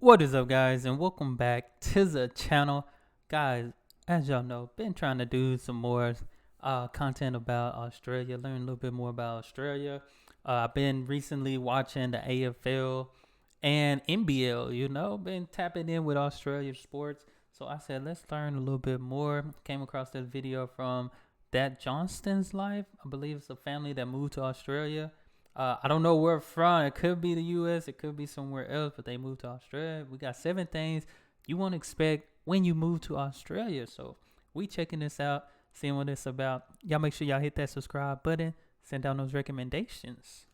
What is up, guys, and welcome back to the channel. Guys, as y'all know, been trying to do some more content about Australia, learn a little bit more about Australia. I've been recently watching the AFL and NBL, been tapping in with Australia sports. So I said, let's learn a little bit more. Came across this video from That Johnston's life. I believe it's a family that moved to Australia. I don't know where from. It could be the U.S. It could be somewhere else, but they moved to Australia. We got 7 things you won't expect when you move to Australia. So we checking this out, seeing what it's about. Y'all make sure y'all hit that subscribe button. Send down those recommendations.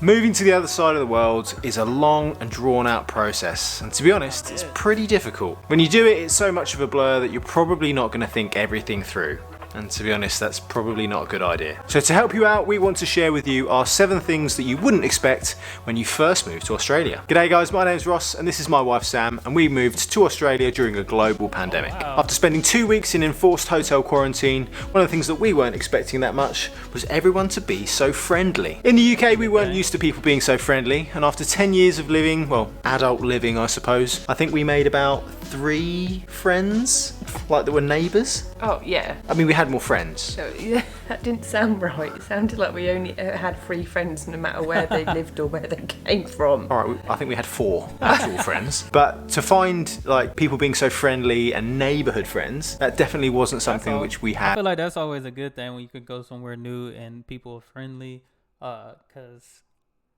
Moving to the other side of the world is a long and drawn out process, and to be honest, it's pretty difficult. When you do it, it's so much of a blur that you're probably not going to think everything through. And to be honest, that's probably not a good idea. So to help you out, we want to share with you our 7 things that you wouldn't expect when you first move to Australia. G'day guys, my name's Ross and this is my wife Sam, and we moved to Australia during a global pandemic. Wow. After spending 2 weeks in enforced hotel quarantine, one of the things that we weren't expecting that much was everyone to be so friendly. In the UK, we weren't used to people being so friendly, and after 10 years of living, well, adult living I suppose, I think we made about 3 friends, like that were neighbours. Oh, yeah. I mean, we had more friends. So, yeah, that didn't sound right. It sounded like we only had 3 friends no matter where they lived or where they came from. All right, I think we had 4 actual friends. But to find like people being so friendly and neighbourhood friends, that definitely wasn't something which we I had. feel like that's always a good thing when you could go somewhere new and people are friendly. Because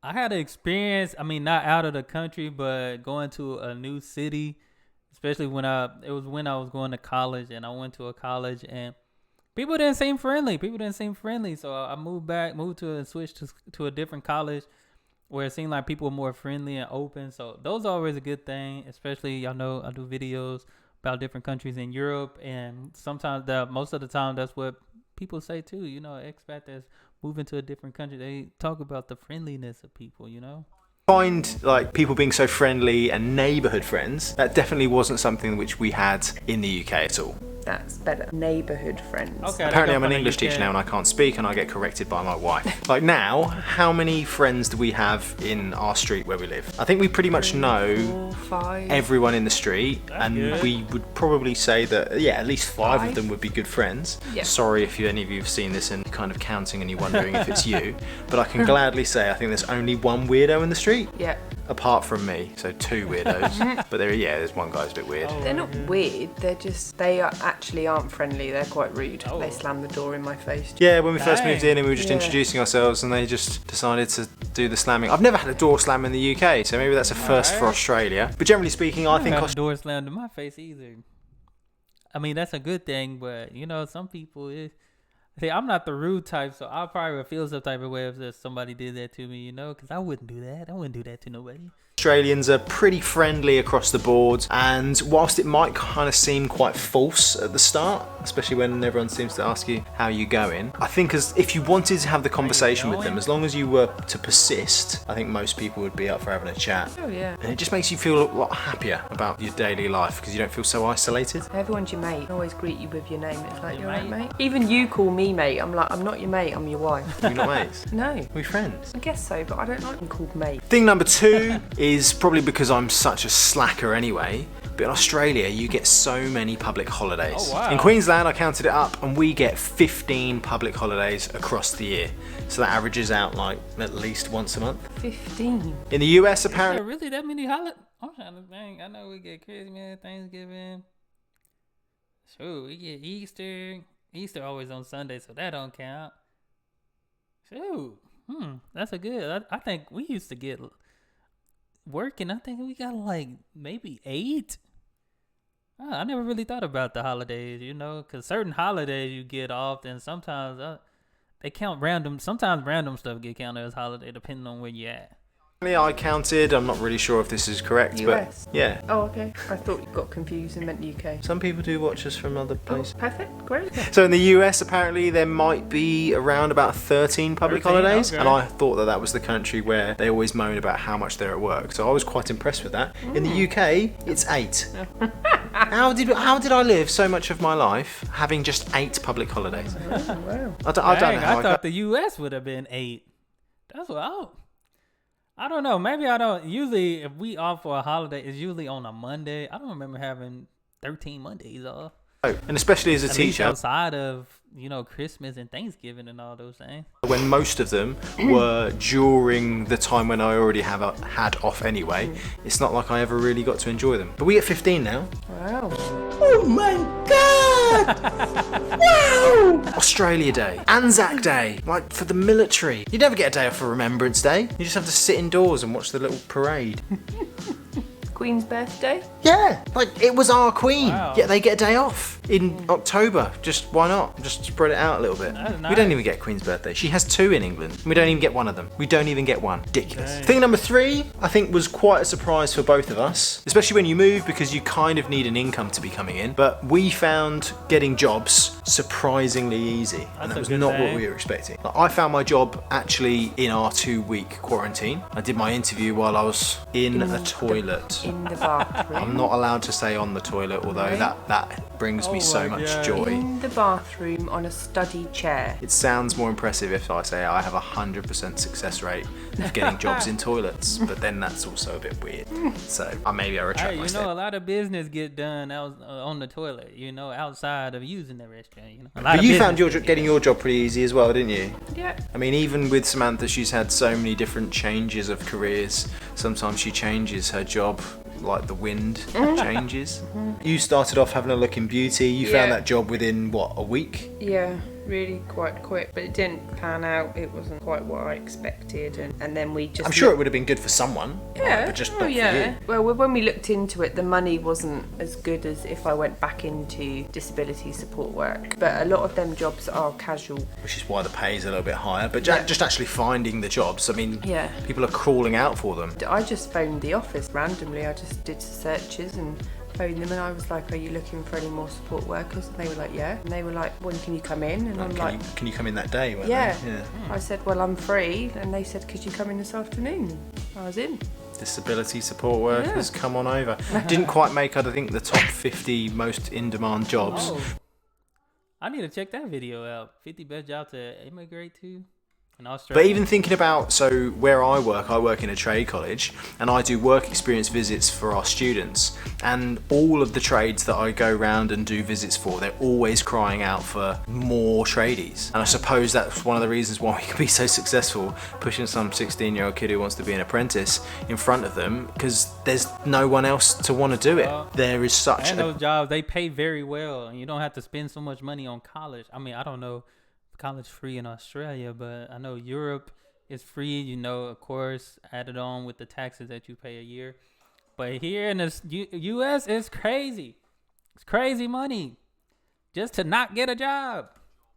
I had an experience, not out of the country, but going to a new city. Especially when I was going to college, and I went to a college and people didn't seem friendly. So I switched to a different college where it seemed like people were more friendly and open. So those are always a good thing, especially, y'all know I do videos about different countries in Europe, and sometimes most of the time that's what people say too. Expat that's moving to a different country, they talk about the friendliness of people, Find like people being so friendly and neighbourhood friends, that definitely wasn't something which we had in the UK at all. That's better. Neighbourhood friends. Okay. Apparently I'm an English teacher now and I can't speak and I get corrected by my wife. Like now, how many friends do we have in our street where we live? I think we pretty much know 4, 5. everyone in the street, and good. we would probably say that, at least 5 of them would be good friends. Yeah. Sorry if any of you have seen this and kind of counting and you're wondering if it's you, but I can gladly say I think there's only 1 weirdo in the street. Yeah. Apart from me, so 2 weirdos. But there's one guy's a bit weird. They're not weird, they actually aren't friendly, they're quite rude. Oh. They slam the door in my face. Yeah, when we first Dang. moved in and we were just Yeah. introducing ourselves and they just decided to do the slamming. I've never had a door slam in the UK, so maybe that's a first for Alright. Australia. But generally speaking, I think I the door slammed in my face either. That's a good thing, but some people see, I'm not the rude type, so I probably would feel some type of way if somebody did that to me, because I wouldn't do that. I wouldn't do that to nobody. Australians are pretty friendly across the board, and whilst it might kind of seem quite false at the start, especially when everyone seems to ask you how you going, I think if you wanted to have the conversation with them, as long as you were to persist, I think most people would be up for having a chat. Oh, yeah. And it just makes you feel a lot happier about your daily life because you don't feel so isolated. Everyone's your mate. I always greet you with your name. It's like, Your you're right, mate. mate. Even you call me mate. I'm like, I'm not your mate, I'm your wife. We're not mates. No. We're friends. I guess so, but I don't like being called mate. Thing number 2 is probably because I'm such a slacker anyway, but in Australia you get so many public holidays. Oh, wow. In Queensland I counted it up and we get 15 public holidays across the year. So that averages out like at least once a month. 15. In the US Is there apparently, really that many holidays? I'm trying to think. I know we get Christmas, Thanksgiving. Shoot, we get Easter. Easter always on Sunday, so that don't count. Shoot. That's a good. I think we used to get working. I think we got like maybe 8. I never really thought about the holidays, because certain holidays you get off, and sometimes they count random. Sometimes random stuff get counted as holiday, depending on where you're at. I counted, I'm not really sure if this is correct, US. but yeah. Oh, okay. I thought you got confused and meant UK. Some people do watch us from other Oh, places. perfect. Great. So in the US, apparently there might be around about 13 public 13, holidays, okay. and I thought that was the country where they always moan about how much they're at work. So I was quite impressed with that. In the UK, it's 8. How did I live so much of my life having just 8 public holidays? Oh, wow. I don't know how I thought the U.S. would have been 8. That's what I don't know. Maybe I don't. Usually, if we off for a holiday, it's usually on a Monday. I don't remember having 13 Mondays off. And especially as a At least teacher, outside of, Christmas and Thanksgiving and all those things. when most of them were during the time when I already had off anyway, it's not like I ever really got to enjoy them. But we get 15 now. Wow. Oh my God! Wow! Australia Day, Anzac Day, like for the military. You never get a day off for Remembrance Day. You just have to sit indoors and watch the little parade. Queen's birthday? Yeah, like it was our Queen. Wow. Yeah, they get a day off in October. Just why not? Just spread it out a little bit. That's We nice. don't even get Queen's birthday. She has 2 in England. We don't even get one of them. We don't even get one. Ridiculous. Thing number 3, I think, was quite a surprise for both of us, especially when you move because you kind of need an income to be coming in. But we found getting jobs surprisingly easy, and That's that a was good not what thing. we were expecting. Like, I found my job actually in our 2-week quarantine. I did my interview while I was in a toilet. In the bathroom. I'm not allowed to say on the toilet, although Right. that brings me Oh so my much God. joy. In the bathroom on a study chair. It sounds more impressive if I say I have a 100% success rate of getting jobs in toilets, but then that's also a bit weird. So maybe I retract Hey, my a statement. lot of business get done out on the toilet. Outside of using the restroom. A lot But of you found business getting your job pretty easy as well, didn't you? Yeah. I mean, even with Samantha, she's had so many different changes of careers. Sometimes she changes her job like the wind changes. You started off having a look in beauty. You found Yeah. that job within, what, a week? Yeah, really quite quick, but it didn't pan out. It wasn't quite what I expected, and then we just. I'm sure it would have been good for someone, Yeah, but just oh, not for yeah. you. Well, when we looked into it, the money wasn't as good as if I went back into disability support work. But a lot of them jobs are casual. Which is why the pay is a little bit higher. But Yeah. just actually finding the jobs, I mean, Yeah. people are crawling out for them. I just phoned the office randomly. I just did searches and phoned them, and I was like, "Are you looking for any more support workers?" And they were like, "Yeah." And they were like, "When can you come in?" And I'm like, Can you come in that day? weren't "Yeah." they? I said, "Well, I'm free," and they said, "Could you come in this afternoon?" I was in. Disability support workers, come on over. Didn't quite make, I think, the top 50 most in-demand jobs. Oh. I need to check that video out. 50 best jobs to emigrate to in Australia. But even thinking about, so where I work in a trade college, and I do work experience visits for our students, and all of the trades that I go round and do visits for, they're always crying out for more tradies. And I suppose that's one of the reasons why we can be so successful, pushing some 16-year-old kid who wants to be an apprentice in front of them, because there's no one else to want to do it. There is such and a those jobs, they pay very well, and you don't have to spend so much money on college. I mean, I don't know if college free in Australia, but I know Europe is free, of course, added on with the taxes that you pay a year. But here in the U.S., it's crazy. It's crazy money just to not get a job.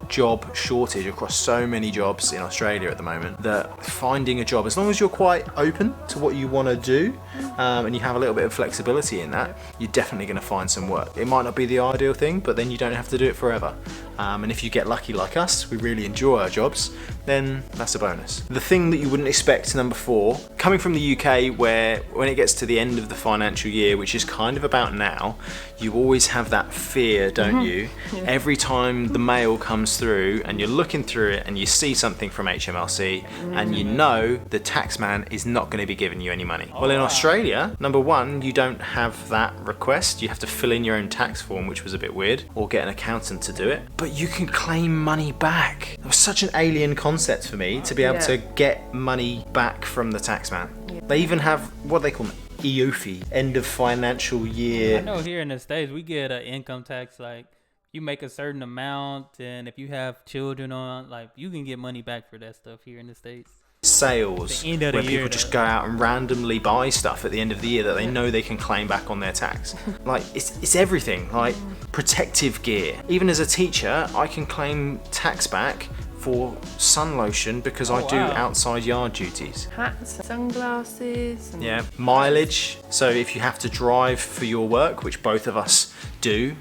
job shortage across so many jobs in Australia at the moment that finding a job, as long as you're quite open to what you want to do and you have a little bit of flexibility in that, you're definitely going to find some work. It might not be the ideal thing, but then you don't have to do it forever. And if you get lucky like us, we really enjoy our jobs, then that's a bonus. The thing that you wouldn't expect, number 4, coming from the UK, where when it gets to the end of the financial year, which is kind of about now, you always have that fear, don't you? Yeah. Every time the mail comes through and you're looking through it and you see something from HMRC and you know the tax man is not going to be giving you any money. Well, in Australia, number 1, you don't have that request. You have to fill in your own tax form, which was a bit weird, or get an accountant to do it. But you can claim money back. It was such an alien concept for me to be able to get money back from the tax man. Yeah. They even have what they call EOFI, end of financial year. I know here in the States we get an income tax, like you make a certain amount, and if you have children on, like you can get money back for that stuff here in the States. Sales, where people just go out and randomly buy stuff at the end of the year that they know they can claim back on their tax. Like it's everything, like protective gear. Even as a teacher, I can claim tax back for sun lotion because I do outside yard duties. Hats, sunglasses. And mileage. So if you have to drive for your work, which both of us do.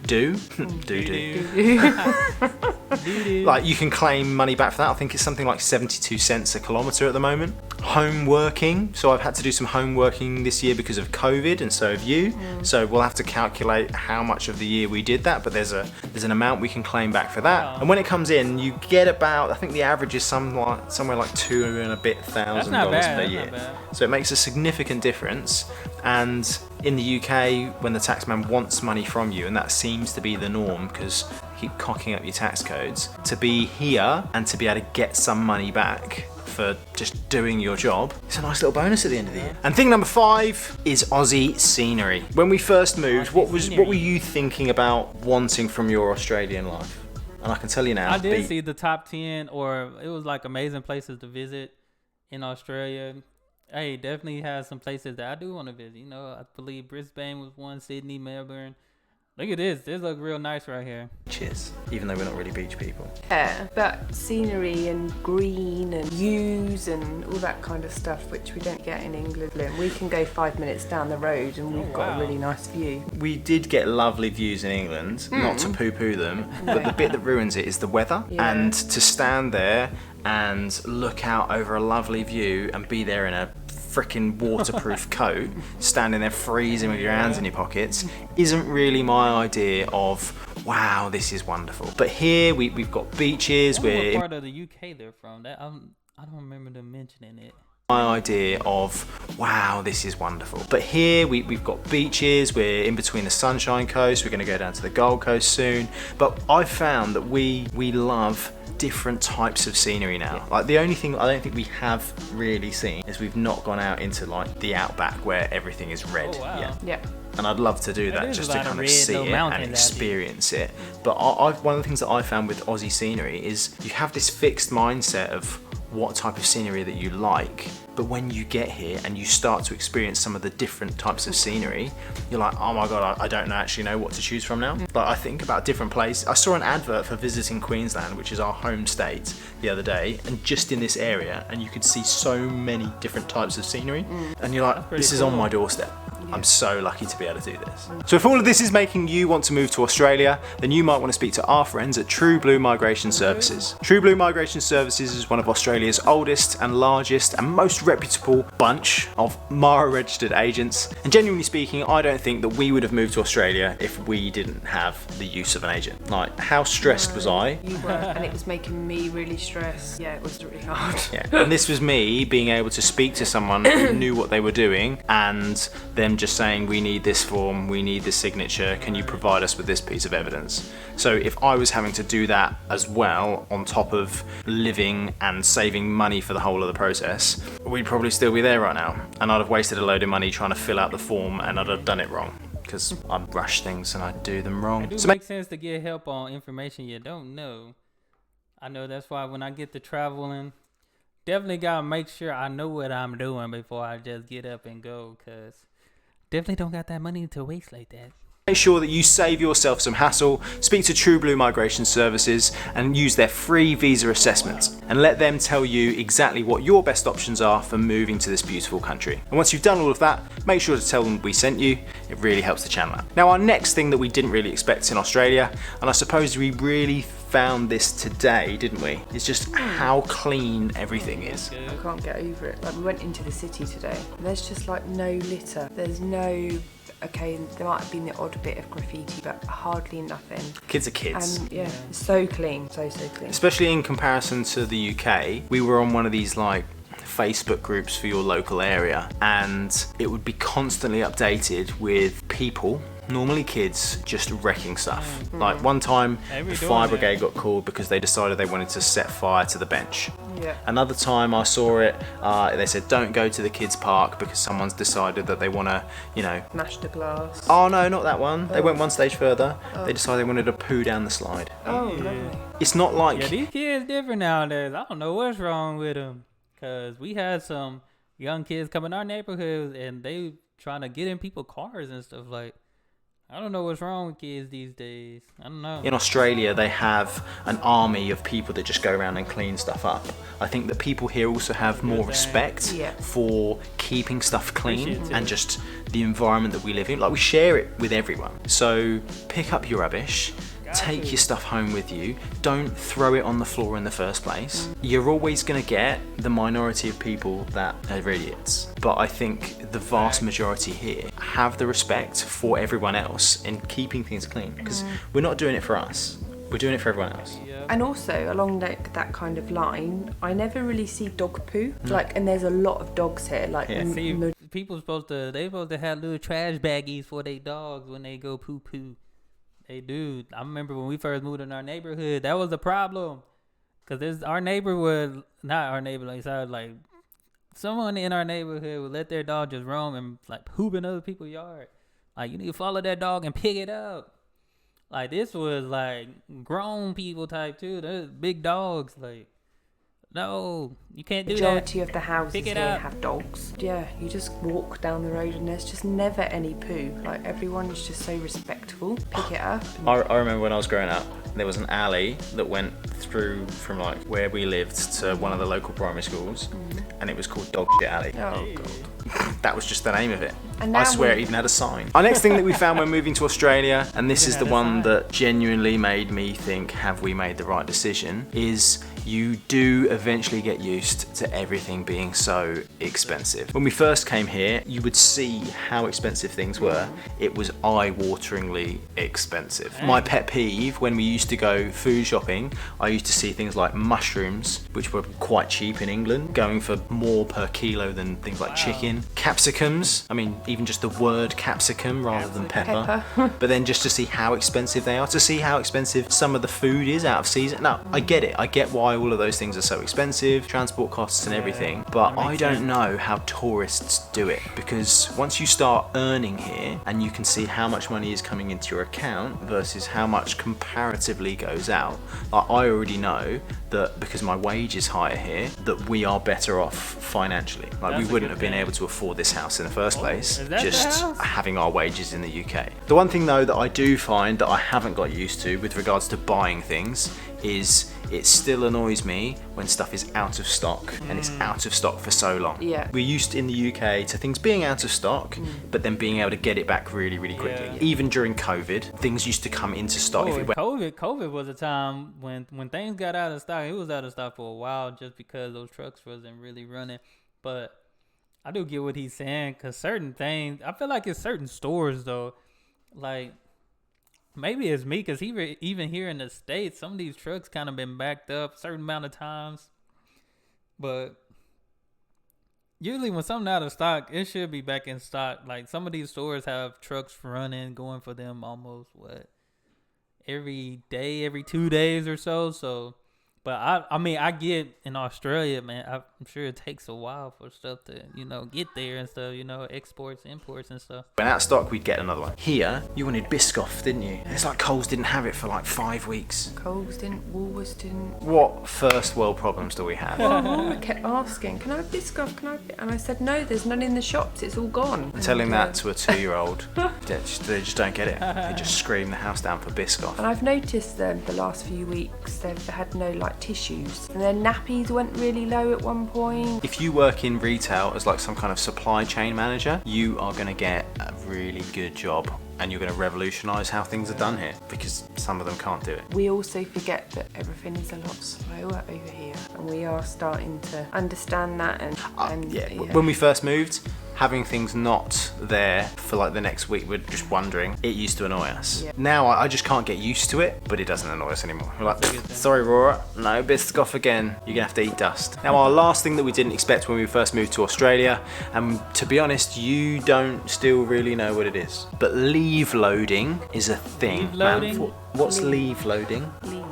Like you can claim money back for that. I think it's something like 72 cents a kilometre at the moment. home working. So I've had to do some home working this year because of COVID, and so have you. So we'll have to calculate how much of the year we did that, but there's an amount we can claim back for that. Wow. And when it comes in, you get about, I think the average is somewhere like $2,000 and a bit per That's not bad. year. That's not bad. So it makes a significant difference. And in the UK, when the taxman wants money from you, and that seems to be the norm because you keep cocking up your tax codes, to be here and to be able to get some money back for just doing your job, it's a nice little bonus at the end of the year. And thing number 5 is Aussie scenery. When we first moved, what were you thinking about wanting from your Australian life? And I can tell you now, I did see the top 10, or it was like amazing places to visit in Australia. Hey, definitely has some places that I do want to visit. You know, I believe Brisbane was one, Sydney, Melbourne. Look at this. This looks real nice right here. Cheers. Even though we're not really beach people. Yeah, but scenery and green and views and all that kind of stuff, which we don't get in England. We can go 5 minutes down the road and we've got a really nice view. We did get lovely views in England, not to poo-poo them, but the bit that ruins it is the weather. Yeah. And to stand there and look out over a lovely view and be there in a freaking waterproof coat, standing there freezing with your hands in your pockets, isn't really my idea of, wow, this is wonderful. But here we've got beaches. What part of the UK they're from? That I don't remember them mentioning it. My idea of, wow, this is wonderful. But here we've got beaches. We're in between the Sunshine Coast. We're going to go down to the Gold Coast soon. But I've found that we love different types of scenery now. Like the only thing I don't think we have really seen is we've not gone out into like the outback where everything is red. Oh, wow. Yeah. And I'd love to do that is just a to lot of kind of red see little it and mountains out there. experience it. But one of the things that I found with Aussie scenery is you have this fixed mindset of what type of scenery that you like, but when you get here and you start to experience some of the different types of scenery, you're like, oh my god, I don't actually know what to choose from now. Like I think about different places. I saw an advert for visiting Queensland, which is our home state, the other day, and just in this area, and you could see so many different types of scenery, and you're like, this is on my doorstep. I'm so lucky to be able to do this. So if all of this is making you want to move to Australia, then you might want to speak to our friends at True Blue Migration Services. True Blue Migration Services is one of Australia's oldest and largest and most reputable bunch of MARA registered agents. And genuinely speaking, I don't think that we would have moved to Australia if we didn't have the use of an agent. Like, how stressed was I? You were, and it was making me really stressed. Yeah, it was really hard. Yeah. And this was me being able to speak to someone who knew what they were doing and them just saying, we need this form, we need this signature, can you provide us with this piece of evidence? So if I was having to do that as well on top of living and saving money for the whole of the process, we'd probably still be there right now, and I'd have wasted a load of money trying to fill out the form and I'd have done it wrong because I rush things and I do them wrong. It do So make sense to get help on information you don't know. I know that's why when I get to traveling, definitely gotta make sure I know what I'm doing before I just get up and go, cause definitely don't got that money to waste like that. make sure that you save yourself some hassle, speak to True Blue Migration Services and use their free visa assessment and let them tell you exactly what your best options are for moving to this beautiful country. And once you've done all of that, make sure to tell them we sent you. It really helps the channel out. Now, our next thing that we didn't really expect in Australia, and I suppose we really found this today, didn't we? It's just how clean everything is. I can't get over it. Like, we went into the city today and there's just like no litter. There's no, okay, there might have been the odd bit of graffiti, but hardly nothing. Kids are kids. And yeah, it's so clean, so clean. Especially in comparison to the UK, we were on one of these like Facebook groups for your local area, and it would be constantly updated with people, normally kids, just wrecking stuff. Like one time the fire brigade got called because they decided they wanted to set fire to the bench. Yeah. Another time I saw it, they said don't go to the kids park because someone's decided that they want to, you know, Smash the glass. oh no, not that one. They went one stage further. They decided they wanted to poo down the slide. Oh, lovely. It's not like Yeah, these kids different nowadays. I don't know what's wrong with them. Because we had some young kids come in our neighborhoods and they trying to get in people's cars and stuff. Like, I don't know what's wrong with kids these days. I don't know. in Australia, they have an army of people that just go around and clean stuff up. I think that people here also have more respect Yeah. for keeping stuff clean Appreciate it. and just the environment that we live in. Like, we share it with everyone. So pick up your rubbish, take your stuff home with you. Don't throw it on the floor in the first place. You're always going to get the minority of people that are idiots. But I think the vast majority here have the respect for everyone else in keeping things clean. Because we're not doing it for us. We're doing it for everyone else. And also, along that kind of line, I never really see dog poo. And there's a lot of dogs here. People supposed to have little trash baggies for their dogs when they go poo poo. They do. I remember when we first moved in our neighborhood, that was a problem. Cause our neighbor was not our neighbor. Like someone in our neighborhood would let their dog just roam and like poop in other people's yard. Like you need to follow that dog and pick it up. Like this was like grown people type too. They're big dogs. Like, no, you can't do that. Majority of the houses here have dogs. Yeah, you just walk down the road and there's just never any poo. Like everyone is just so respectful. Pick it up. I remember when I was growing up, there was an alley that went through from like where we lived to one of the local primary schools, and it was called Dog Shit Alley. Oh god. That was just the name of it. And I swear it even had a sign. Our next thing that we found when moving to Australia, and this is the one that genuinely made me think, have we made the right decision, is you do eventually get used to everything being so expensive. When we first came here, you would see how expensive things were. It was eye-wateringly expensive. My pet peeve, when we used to go food shopping, I used to see things like mushrooms, which were quite cheap in England, going for more per kilo than things like chicken. Capsicums, I mean, even just the word capsicum rather than pepper. But then just to see how expensive they are, to see how expensive some of the food is out of season. Now, I get it. I get why all of those things are so expensive, transport costs and everything, but I don't know how tourists do it, because once you start earning here and you can see how much money is coming into your account versus how much comparatively goes out, like I already know that because my wage is higher here, that we are better off financially. Like we wouldn't have been able to afford this house in the first place, just having our wages in the UK. The one thing though that I do find that I haven't got used to with regards to buying things is it still annoys me when stuff is out of stock and it's out of stock for so long. Yeah. We're used in the UK to things being out of stock, but then being able to get it back really, really quickly. Yeah. Even during COVID, things used to come into stock. COVID was a time when things got out of stock. It was out of stock for a while just because those trucks wasn't really running. But I do get what he's saying, because certain things, I feel like it's certain stores though, like maybe it's me, because even here in the States, some of these trucks kind of been backed up a certain amount of times. But usually when something out of stock, it should be back in stock. Like some of these stores have trucks running, going for them almost every day, every 2 days or so. So, but I mean, I get in Australia, man, I'm sure it takes a while for stuff to, get there and stuff, exports, imports and stuff. When out of stock, we'd get another one. Here, you wanted Biscoff, didn't you? It's like Coles didn't have it for like 5 weeks. Coles didn't, Woolworths didn't. What first world problems do we have? Well, Mama kept asking, can I have Biscoff? And I said, no, there's none in the shops, it's all gone. Telling that to a 2-year-old, they just don't get it. They just scream the house down for Biscoff. And I've noticed the last few weeks, they've had no tissues, and their nappies went really low at one point. If you work in retail as like some kind of supply chain manager, you are going to get a really good job, and you're going to revolutionise how things are done here, because some of them can't do it. We also forget that everything is a lot slower over here, and we are starting to understand that. When we first moved, having things not there for like the next week, we're just wondering. It used to annoy us. Yeah. Now I just can't get used to it, but it doesn't annoy us anymore. We're like, sorry Rora, no Biscoff again. You're gonna have to eat dust. Now our last thing that we didn't expect when we first moved to Australia, and to be honest, you don't still really know what it is, but leave loading is a thing. Leave loading? Man, what's leave loading? Leave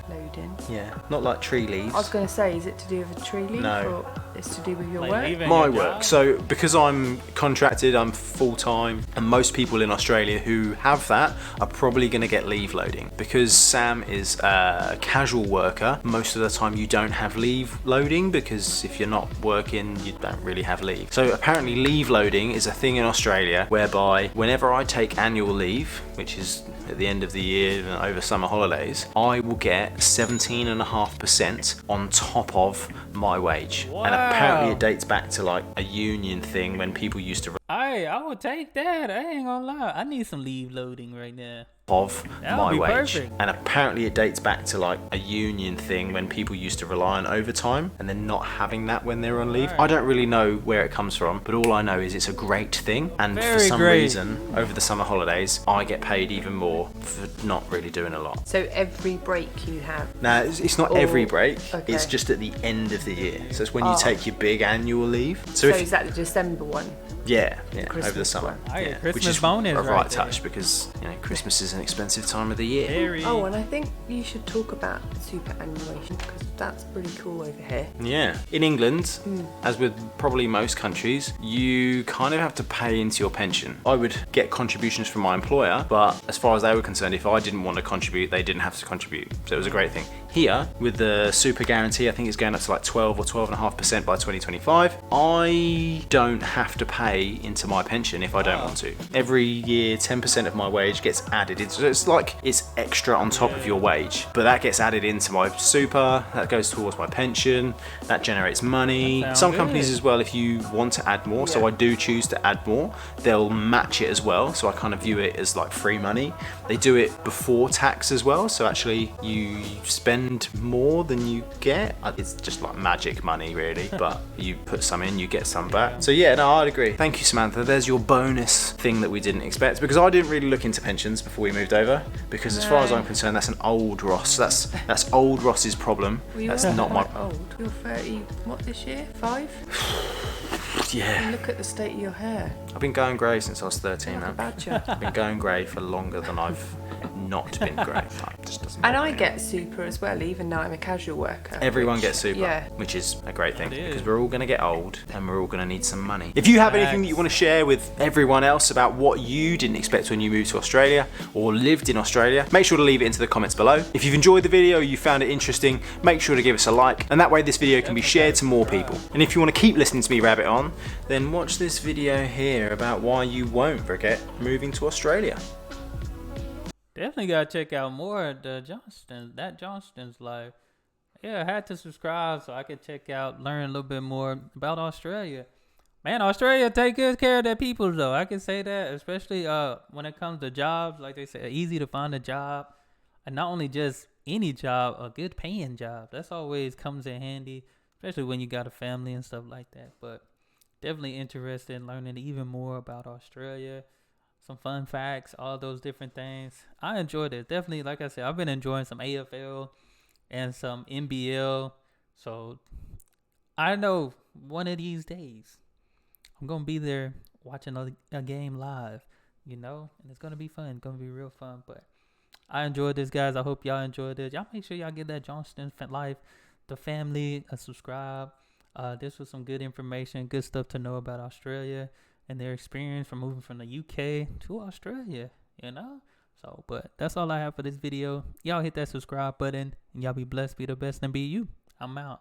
loading. Yeah, not like tree leaves. I was going to say, is it to do with a tree leaf? No. Or it's to do with your Like work? My work. So because I'm contracted, I'm full-time, and most people in Australia who have that are probably going to get leave loading. Because Sam is a casual worker, most of the time you don't have leave loading, because if you're not working, you don't really have leave. So apparently leave loading is a thing in Australia whereby whenever I take annual leave, which is at the end of the year and over summer holidays, I will get 17.5% on top of my wage. Wow. And apparently it dates back to like a union thing when people used to I would take that. I ain't gonna lie. I need some leave loading right now. of That my would be wage. perfect. And apparently it dates back to like a union thing when people used to rely on overtime and then not having that when they're on leave. Right. I don't really know where it comes from, but all I know is it's a great thing. And for Very some great. reason, over the summer holidays, I get paid even more for not really doing a lot. So every break you have. Now, it's not every break. Okay. It's just at the end of the year. So it's when you Oh. take your big annual leave. So if is that the December one? yeah, over the Christmas summer. one. Oh, yeah, Yeah, Christmas which is bonus a right right there. touch because Christmas is an expensive time of the year. Very. Oh, and I think you should talk about superannuation because that's pretty cool over here. Yeah. In England, as with probably most countries, you kind of have to pay into your pension. I would get contributions from my employer, but as far as they were concerned, if I didn't want to contribute, they didn't have to contribute. So it was a great thing. Here, with the super guarantee, I think it's going up to like 12 or 12.5% by 2025. I don't have to pay into my pension if I don't want to. Every year, 10% of my wage gets added. It's like it's extra on top of your wage, but that gets added into my super, that goes towards my pension, that generates money. That sounds Some good. companies as well, if you want to add more, so I do choose to add more, they'll match it as well. So I kind of view it as like free money. They do it before tax as well. So actually you spend more than you get. It's just like magic money really, but you put some in, you get some back. So yeah, no, I'd agree. Thank you, Samantha. There's your bonus thing that we didn't expect, because I didn't really look into pensions before we moved over, because as far as I'm concerned, that's an old Ross. That's old Ross's problem. Well, you That's are not my... quite old. You're 30, what this year? 5? Yeah. Look at the state of your hair. I've been going grey since I was 13, Like a man. badger. I've been going grey for longer than I've not been grey. Like, just doesn't And bother I me. get super as well, even though I'm a casual worker. Everyone which- gets super, Yeah. which is a great thing, It is. because we're all going to get old and we're all going to need some money. If you have anything that you want to share with everyone else about what you didn't expect when you moved to Australia or lived in Australia, make sure to leave it into the comments below. If you've enjoyed the video, you found it interesting, make sure to give us a like, and that way this video can be shared to more people. And if you want to keep listening to me rabbit on, then watch this video here about why you won't regret moving to Australia. Definitely gotta check out more of the Johnston's life. Yeah, I had to subscribe so I could check out, learn a little bit more about Australia. Man, Australia take good care of their people though. I can say that, especially when it comes to jobs. Like they say, easy to find a job, and not only just any job, a good paying job. That's always comes in handy, especially when you got a family and stuff like that. But definitely interested in learning even more about Australia. Some fun facts, all those different things. I enjoyed it. Definitely, like I said, I've been enjoying some AFL and some NBL. So I know one of these days I'm going to be there watching a game live, and it's going to be fun. It's going to be real fun. But I enjoyed this, guys. I hope y'all enjoyed it. Y'all make sure y'all give that Johnston Life, the family, a subscribe. This was some good information, good stuff to know about Australia and their experience from moving from the UK to Australia, So, but that's all I have for this video. Y'all hit that subscribe button, and y'all be blessed, be the best, and be you. I'm out.